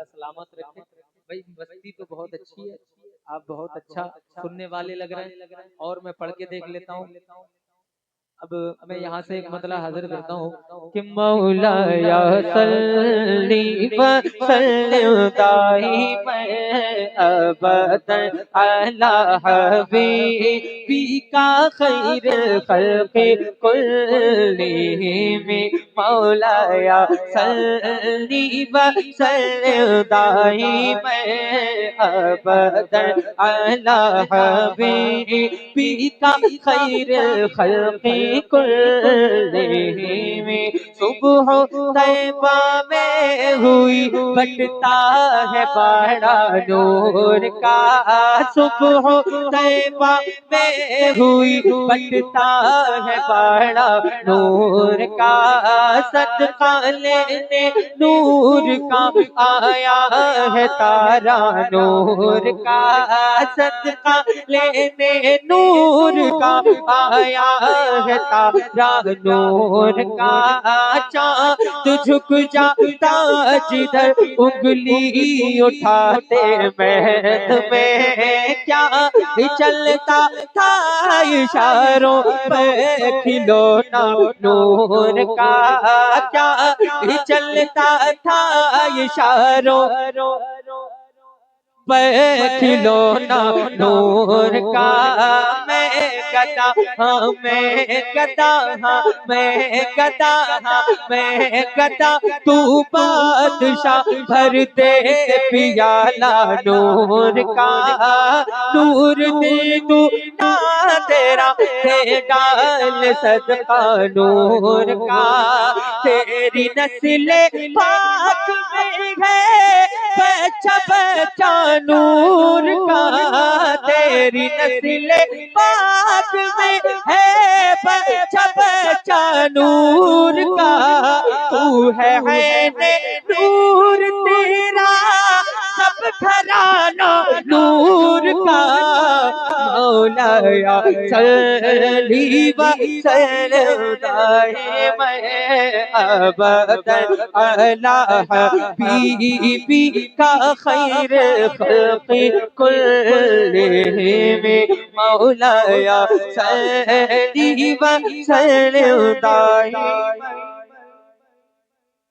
सलामत रखे। भाई बस्ती तो बहुत अच्छी है, आप बहुत अच्छा सुनने वाले लग रहे हैं, और मैं पढ़ के देख लेता हूँ। अब मैं यहाँ से एक मतलब हाजिर करता हूँ कि मौलाया सल्ली व सल्लिम दाइमन अबदन अला हबीबिका खैरिल खल्क़ि कुल्लिहिम। मौलाया सल्ली व सल्लिम दाइमन अबदन अला हबीबिका खैरिल खल्क़ि कुल्लिहिम। सुबह तैबा में हुई बटता है बाड़ा नूर का, सुबह तैबा में हुई बटता है बाड़ा नूर का। सदका लेने नूर का आया है तारा नूर का, सदका लेने नूर का आया है तारा नूर का। चाँद झुक जाता जिधर उंगली उठाते महद में, क्या चलता था इशारों पे खिलौना नूर का, क्या चलता था इशारों पे खिलौना नूर का। मैं गदा हाँ मैं गदा हाँ मैं गदा हाँ मैं गदा, तू बादशाह भर दे पियाला नूर का। नूर दे तू ना तेरा दे डाल सदका नूर का। तेरी नस्ले पाक में है बच्चा बच्चा नूर का, तेरी नस्ले पाक में है बच्चा बच्चा नूर का। तू है ऐने नूर तेरा सब घराना नूर का। मौलाया सल्ली व सल्लिम दाइमन अबदन अला हबीबिका खैरिल खल्क़ि कुल्लिहिम। मौलाया सल्ली व सल्लिम दाइमन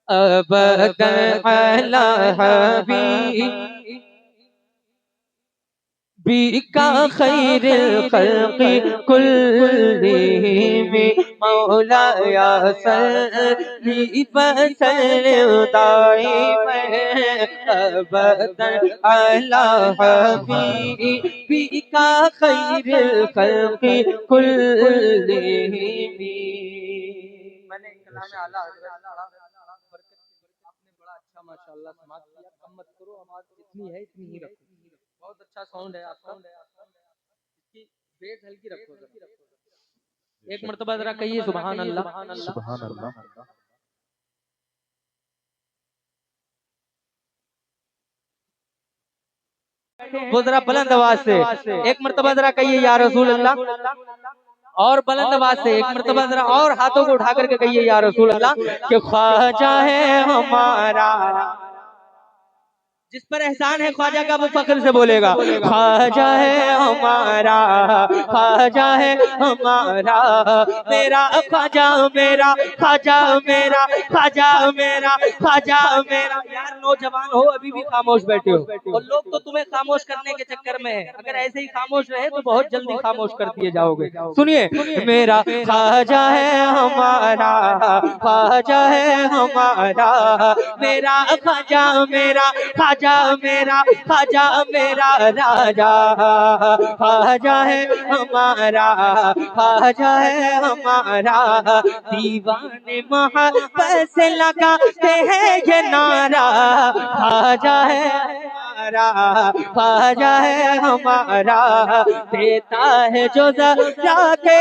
अबदन अला हबीबिका खैरिल खल्क़ि कुल्लिहिम। मौलाया सल्ली व सल्लिम दाइमन अबदन अला हबीबिका खैरिल खल्क़ि कुल्लिहिम। मैंने कलाम आला आपने बड़ा अच्छा माशाअल्लाह समाज किया। कम मत करो, आवाज जितनी है इतनी ही रखो। बहुत अच्छा साउंड है आपका, इसकी बेस हल्की रखो जरा। एक मर्तबा जरा कहिए सुभान अल्लाह। सुभान अल्लाह। वो जरा बुलंद आवाज से एक मर्तबा जरा कहिए या रसूल अल्लाह, और बुलंद आवाज से एक मर्तबा जरा और हाथों को उठा करके कहिए या रसूल अल्लाह कि ख्वाजा है हमारा। जिस पर एहसान है ख्वाजा का वो फख्र से बोलेगा ख्वाजा है हमारा, ख्वाजा है हमारा, मेरा ख्वाजा मेरा ख्वाजा मेरा ख्वाजा मेरा ख्वाजा मेरा। यार नौजवान हो अभी भी खामोश बैठे हो, और लोग तो तुम्हें खामोश करने के चक्कर में है। अगर ऐसे ही खामोश रहे तो बहुत जल्दी खामोश कर दिए जाओगे। सुनिए, मेरा ख्वाजा है हमारा, ख्वाजा है हमारा, मेरा ख्वाजा मेरा ख्वाजा मेरा ख्वाजा मेरा राजा, ख्वाजा है हमारा, ख्वाजा है हमारा। दीवाने मोहब्बत से लगाते हैं ये नारा, ख्वाजा है हमारा, ख्वाजा है हमारा, देता है जो जाके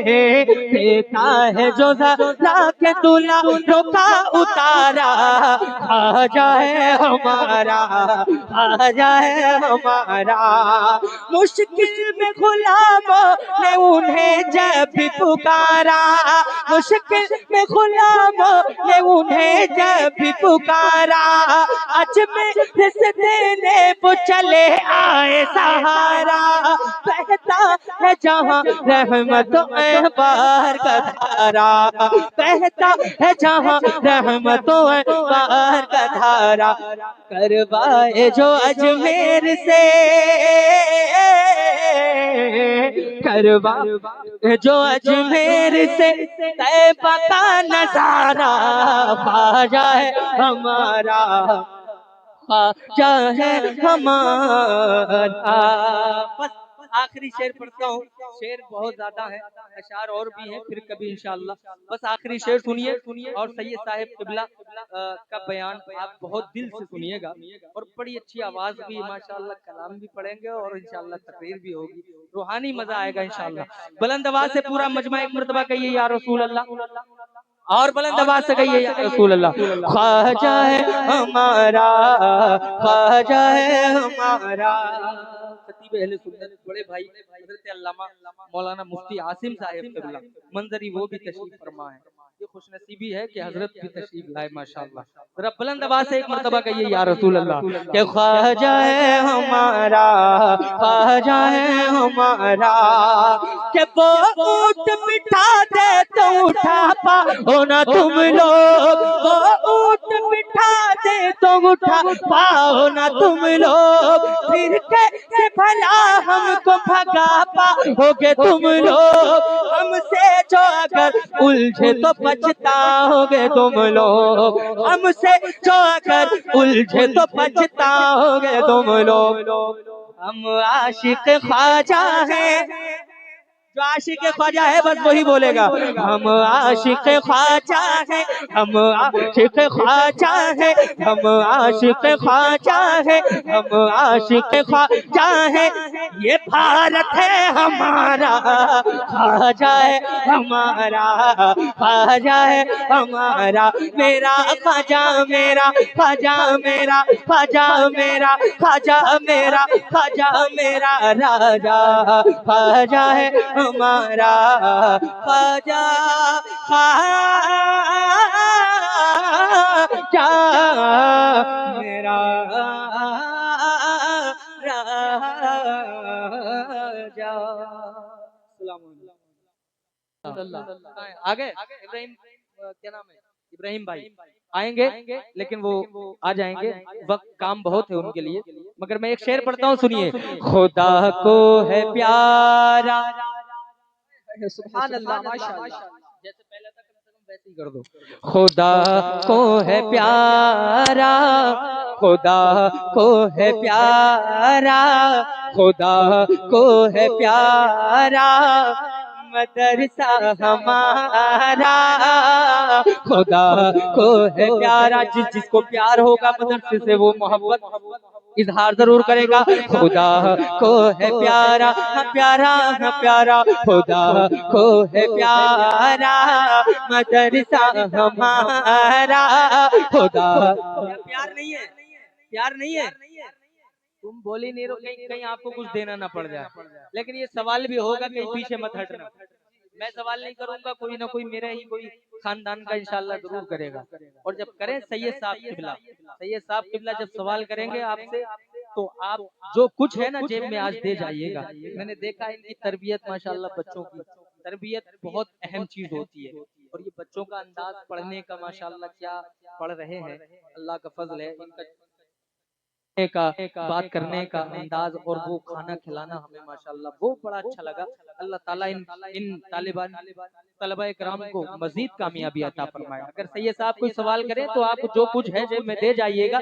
देता है जो जरा के दूल्हा रोका उतारा, ख्वाजा है हमारा, ख्वाजा है हमारा। मुश्किल में गुलामों ने उन्हें जब भी पुकारा, मुश्किल में गुलामों ने उन्हें जब भी पुकारा, आज में से देने वो चले आए सहारा। बहता है जहाँ रहमत बाहर का धारा, बहता है जहाँ रहमत बाहर का धारा। करवाए जो अजमेर से, करवा जो अजमेर से तैबा का नजारा, ख्वाजा है हमारा, ख्वाजा है हमारा। बस आखिरी शेर पढ़ता हूँ, शेर बहुत ज्यादा है, अशार और भी हैं, फिर कभी इंशाअल्लाह। बस आखिरी शेर सुनिए और सैयद साहिब किबला का बयान आप बहुत दिल से सुनिएगा, और बड़ी अच्छी आवाज भी माशाअल्लाह, कलाम भी पढ़ेंगे और इंशाअल्लाह तकरीर भी होगी, रूहानी मजा आएगा इंशाअल्लाह। बुलंद आवाज से पूरा मजमा एक मर्तबा कहिए या रसूल अल्लाह, और बुलंद आवाज से कहिए या रसूल अल्लाह। ख्वाजा है हमारा, ख्वाजा है हमारा। खतीब अहले सुन्नत बड़े भाई हज़रत अल्लामा मौलाना मुफ्ती आसिम साहिब किबला मंजरी वो भी तशरीफ फरमा है। ये खुशनसीबी है कि हजरत भी तशरीफ लाए माशाअल्लाह। जरा बुलंद आवाज से एक मर्तबा कहिए या रसूल अल्लाह कि ख्वाजा है हमारा, ख्वाजा है हमारा। कि वो ऊँट बिठा दे तो उठा पाओ ना तुम लोग, वो ऊँट बिठा दे तो उठा पाओ ना तुम लोग, फिर कैसे भला हमको भगा पाओगे तुम लोग। हमसे जो अगर उलझे तो पछताओगे तुम लोग, हमसे जो अगर उलझे तो पछताओगे तुम लोग। हम आशिक ख्वाजा हैं, जो आशिक ख्वाजा है बस वही बोलेगा। हम आशिक ख्वाजा है, हम आशिक ख्वाजा है, हम आशिक ख्वाजा है, हम आशिक ख्वाजा है। ये भारत है हमारा, ख्वाजा है हमारा, ख्वाजा है हमारा। मेरा ख्वाजा मेरा, ख्वाजा मेरा, ख्वाजा मेरा, ख्वाजा मेरा, ख्वाजा मेरा राजा, ख्वाजा है हमारा, ख्वाजा ख्वाजा मेरा राजा। आगे इब्राहिम क्या नाम है, इब्राहिम भाई आएंगे, लेकिन वो आ जाएंगे, वक्त काम बहुत है उनके लिए। मगर मैं एक शेर पढ़ता हूँ, सुनिए। खुदा को है प्यारा, सुभान अल्लाह माशाअल्लाह, जैसे पहले था कम से कम वैसे ही कर दो। खुदा को है प्यारा, खुदा को है प्यारा, खुदा को है प्यारा मदरसा हमारा। खुदा को है प्यारा, जिसको प्यार होगा मदरसे से वो मोहब्बत इजहार जरूर करेगा। खुदा को है प्यारा, प्यारा प्यारा, खुदा को है प्यारा मदरसा हमारा। खुदा प्यार नहीं है, प्यार नहीं है, तुम बोल ही नहीं रहो, कहीं कहीं आपको कुछ देना ना पड़ जाए। लेकिन ये सवाल भी होगा, कहीं पीछे मत हटना। मैं सवाल नहीं करूंगा, कोई ना कोई मेरा ही कोई खानदान का इंशाल्लाह जरूर करेगा। और जब करें सैयद साहब किबला, सैयद साहब किबला जब सवाल करेंगे आपसे, तो आप जो कुछ है ना जेब में आज दे जाइएगा। मैंने देखा इनकी तरबियत माशाल्लाह, बच्चों की तरबियत बहुत अहम चीज होती है। और ये बच्चों का अंदाज पढ़ने का माशाल्लाह क्या पढ़ रहे हैं, अल्लाह का फजल है। इनका का बात करने का अंदाज और वो खाना खिलाना हमें माशाल्लाह वो बड़ा अच्छा लगा। अल्लाह ताला इन तालिबान तलबा इकराम को मजीद कामयाबी अता फरमाए। अगर सैयद साहब कोई सवाल करें तो आप जो कुछ है जेब में दे जाइएगा।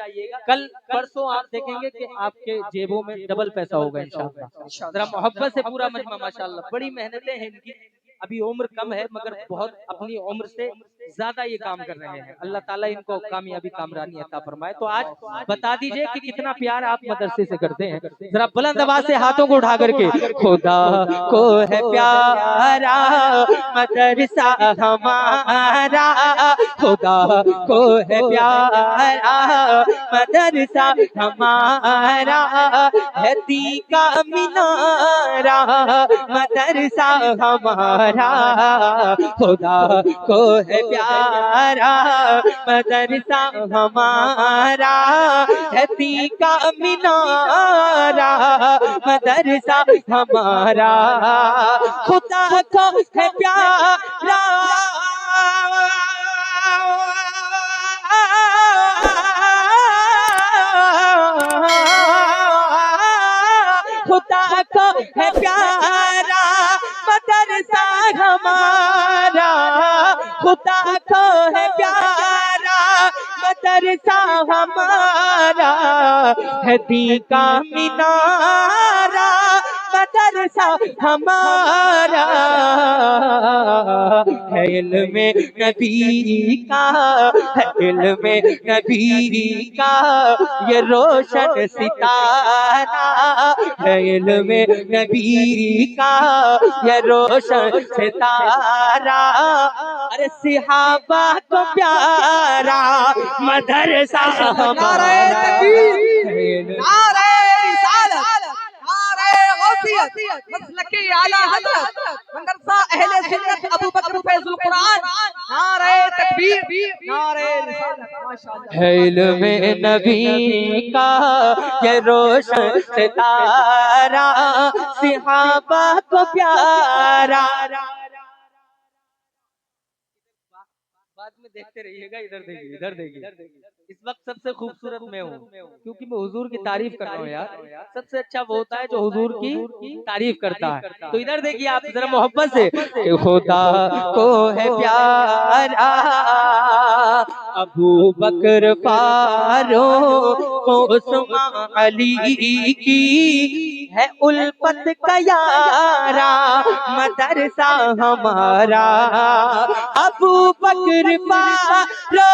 कल परसों आप देखेंगे कि आपके जेबों में डबल पैसा होगा इंशाअल्लाह। जरा मोहब्बत से पूरा मजमा माशाल्लाह, बड़ी मेहनतें हैं इनकी, अभी उम्र कम है मगर बहुत अपनी उम्र से ज्यादा ये काम कर रहे हैं। अल्लाह ताला इनको कामयाबी कामरानी अता फरमाए। तो आज बता दीजिए कि कितना प्यार आप मदरसे से करते हैं, जरा बुलंद आवाज से हाथों को उठा करके। खुदा को है प्यारा मदरसा हमारा, खुदा को है प्यारा मदरसा हमारा, है का मीनारा मदरसा हमारा, खुदा को है प्यारा मदरसा हमारा, है का मीनारा मदरसा हमारा, खुदा को है प्यारा खुदा को है प्यारा मदरसा हमारा, खुदा को है प्यारा मदरसा हमारा, है का मीनारा मदरसा हमारा, है इल्म नबी का, है इल्म नबी का ये रोशन सितारा, है इल्म नबी का ये रोशन सितारा, अरे सिहाबा को प्यारा मदरसा हमारा, मसलकी आला हज़रत मदरसा अहले सुन्नत अबू बकर फैजुल कुरान, नारे तकबीर नारे रिसालत। माशाअल्लाह। है इल्म नबी का ये रोशन सितारा, सिहाबा को प्यारा। बाद में देखते रहिएगा, इधर देखिए इधर देखिए। इस वक्त सबसे खूबसूरत मैं हूँ क्योंकि मैं हुजूर की तारीफ कर रहा हूँ यार। सबसे अच्छा वो होता है जो हुजूर की तारीफ करता है। तो इधर देखिए आप जरा मोहब्बत से, कि खुदा को है प्यारा अबू बकर फारूक उस्मान अली की, है उल्फत का यारा मदरसा हमारा, अबू बकर फारूक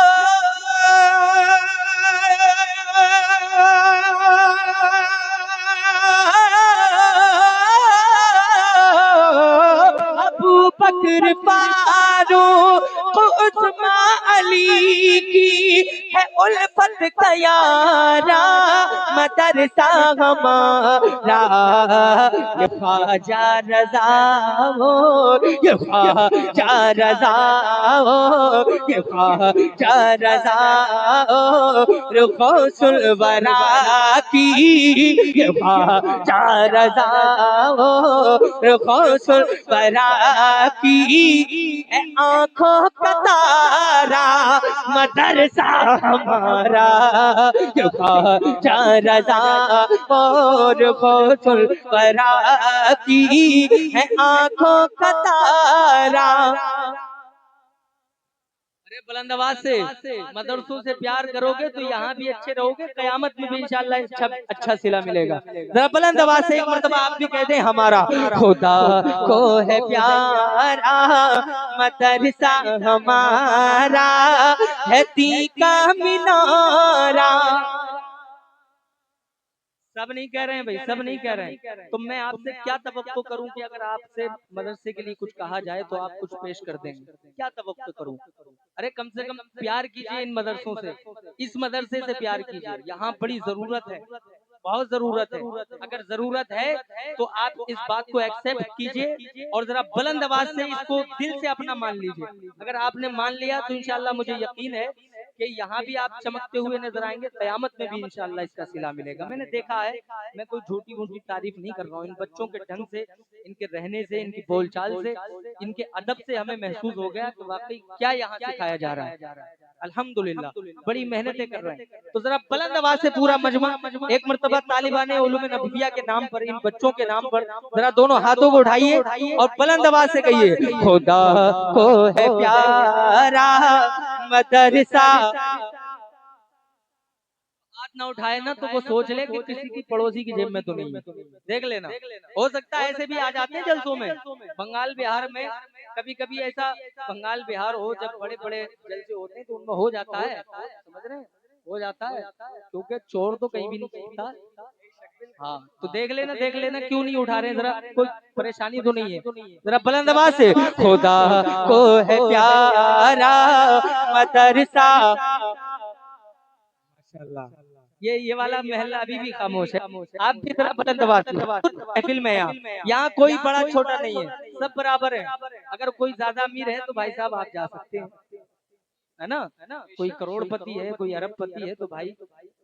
अबू बकर फारूक उस्मान अली की, है उल्फत का यारा मदरसा हमारा, ये ख्वाजा रज़ा हो, ये ख्वाजा रज़ा हो, ये ख्वाजा रज़ा हो गौसुल वरा की, ये ख्वाजा रज़ा हो गौसुल वरा की, है आँखों का तारा मदरसा हमारा, ये ख्वाजा रज़ा और गौसुल वरा की, है आँखों का तारा। अरे बुलंद आवाज से, मदरसों से प्यार करोगे तो यहाँ भी अच्छे रहोगे, कयामत में भी इंशाअल्लाह अच्छा सिला मिलेगा। जरा बुलंद आवाज से एक मर्तबा आप भी कहते हैं, हमारा खुदा को है प्यारा मदरसा हमारा, है का मीनारा। सब नहीं कह रहे हैं भाई, सब नहीं कह रहे हैं। तो मैं आपसे क्या तवक्को करूं कि अगर आपसे मदरसे के लिए कुछ कहा जाए तो आप कुछ पेश कर देंगे, क्या तवक्को करूं? अरे कम से कम प्यार कीजिए इन मदरसों से, इस मदरसे से प्यार कीजिए, यहाँ बड़ी जरूरत है, बहुत जरूरत है। अगर जरूरत है तो आप इस बात को एक्सेप्ट कीजिए और जरा बुलंद आवाज से इसको दिल से अपना मान लीजिए। अगर आपने मान लिया तो इंशाल्लाह मुझे यकीन है कि यहाँ भी आप चमकते हुए नजर आएंगे, कयामत में भी इंशाल्लाह इसका सिला मिलेगा। मैंने देखा है, मैं कोई झूठी वूठी तारीफ नहीं कर रहा हूँ, इन बच्चों के ढंग से, इनके रहने से, इनकी बोलचाल से, इनके अदब से हमें महसूस हो गया कि वाकई क्या यहाँ सिखाया जा रहा है। अल्हम्दुलिल्लाह बड़ी मेहनतें कर रहे हैं। तो जरा बुलंद आवाज से पूरा मजमा एक मर्तबा तालिबाने उलूम नबविया के नाम पर, इन बच्चों के नाम पर जरा दोनों हाथों को उठाइए और बुलंद आवाज से कहिए, खुदा को है प्यारा मदरसा। ना उठाए ना तो वो सोच ले कि किसी की पड़ोसी की जेब में तो नहीं है। देख लेना, हो सकता है ऐसे भी आ जाते हैं जलसों में। बंगाल बिहार में कभी कभी ऐसा बंगाल बिहार हो, जब बड़े बड़े जलसे होते हैं तो उनमें हो जाता है, समझ रहे हैं, हो जाता है, क्योंकि चोर तो कहीं भी नहीं छुपता। हाँ तो देख लेना क्यों नहीं उठा रहे हैं, जरा कोई परेशानी तो नहीं है। जरा बुलंद आवाज से, खुदा को है प्यारा मदरसा। माशाल्लाह, ये वाला महल्ला अभी भी खामोश है। आप भी जरा बुलंद आवाज से, महफिल में यहाँ कोई बड़ा छोटा नहीं है, सब बराबर है। अगर कोई ज्यादा अमीर है तो भाई साहब आप जा सकते हैं, है ना, कोई करोड़पति है, कोई अरबपति है तो भाई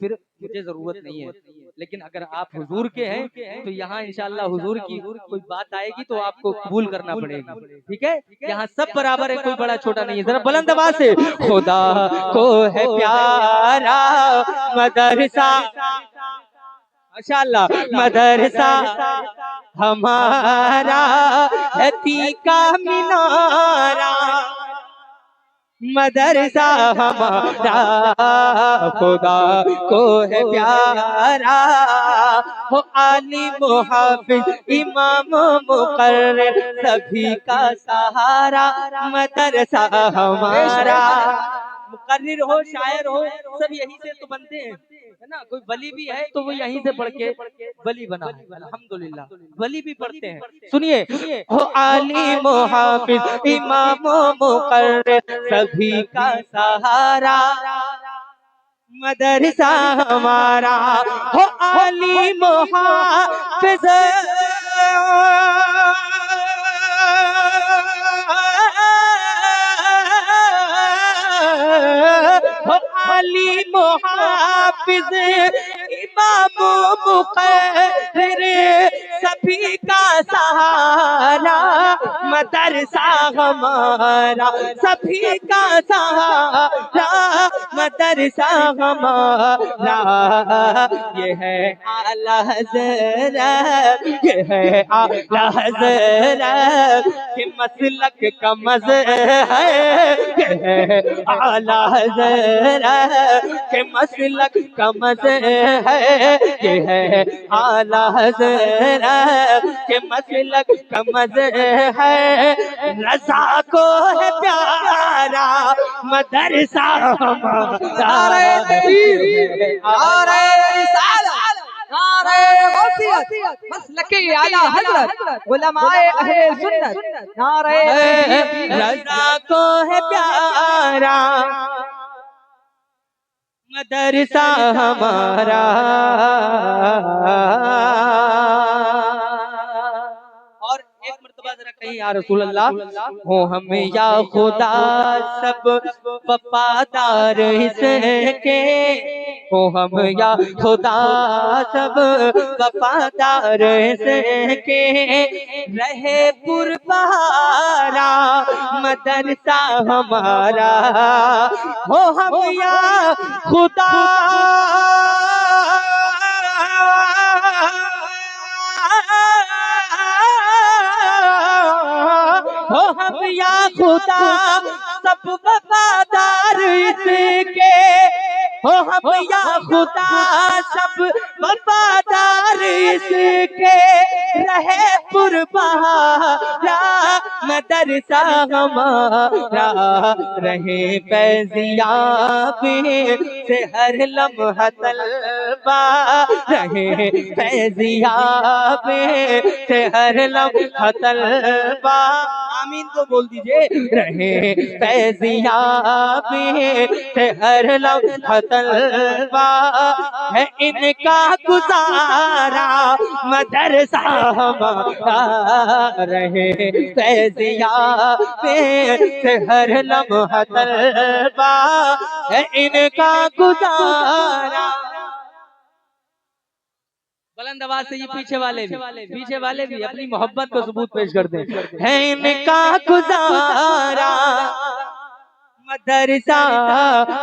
फिर मुझे जरूरत नहीं है। लेकिन अगर आप हुजूर के हैं तो यहाँ इंशाल्लाह हुजूर की कोई बात आएगी तो आपको कबूल करना पड़ेगी, ठीक है। यहाँ सब बराबर है, कोई बड़ा छोटा नहीं है। जरा बुलंद आवाज से, खुदा को है प्यारा मदरसा, माशाल्लाह, मदरसा हमारा है तीका मीनारा, मदरसा हमारा खुदा को है प्यारा, हो आलिम हाफिज इमाम मुकर्रिर सभी का सहारा, मदरसा हमारा। मुकर्रिर हो, शायर हो, सब यहीं से तो बनते हैं, है ना। कोई वली भी है तो वो यहीं से पढ़ के वली बना है, अल्हम्दुलिल्लाह, वली भी पढ़ते हैं। सुनिए, हो आलिम हाफिज इमाम मुकर्रिर सभी का सहारा, मदरसा हमारा, हो आलिम हाफिज हो आलिम हाफिज इमाम मुकर्रिर सभी का सहारा, मदरसा हमारा सभी का सहारा, मदरसा हमारा। ये है आला हज़रत, ये है आला हज़रत के मसलक का मज़हब है, ये है आला हज़रत के मसलक का मज़हब है, ये है आला हज़रत के मसलक का मज़हब है। रज़ा को है प्यारा मदरसा हमारा, नारे तकबीर, नारे रिसालत, नारे गौसियत, मसलके आला हजरत, उलमाए अहले सुन्नत, नारे तकबीर। रज़ा को है प्यारा मदरसा हमारा। और एक मर्तबा जरा कहीं या रसूल अल्लाह, हो हमें या खुदा सब वफादार इसके, हो हम या खुदा सब वफादार इसके, रहे पुरबहारा मदरसा हमारा, हो हम या खुदा हो हम या खुदा सब वफादार इसके, हो हम या खुदा सब वफादार इसके, रहे पुरबहारा मदरसा हमारा, रहे फैज़ियाबी से हर लम्हा तलबा, रहे फैज़ियाबी से हर लम्हा तलबा, आमीन तो बोल दीजिए, रहे फैज़ियाबी से हर लम्हा तलबा, है इनका गुजारा मदरसा हमारा, रहे फैज़ियाबी से हर लम्हा तलबा, है इनका गुजारा। बुलंद आवाज से ये पीछे वाले भी अपनी मोहब्बत को सबूत पेश करते हैं, है इनका गुजारा मदरसा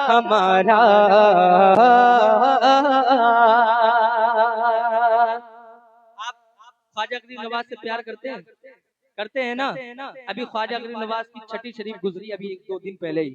हमारा। आप ख्वाजा गरीब नवाज से प्यार करते हैं ना। अभी ख्वाजा गरीब नवाज की छठी शरीफ गुजरी अभी 1-2 दिन पहले ही।